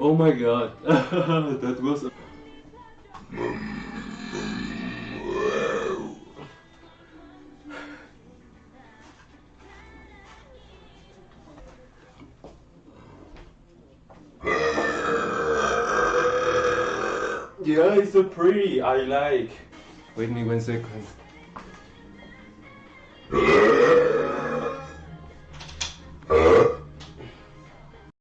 Oh my god, that was. Yeah, it's so pretty. I like. Wait me 1 second.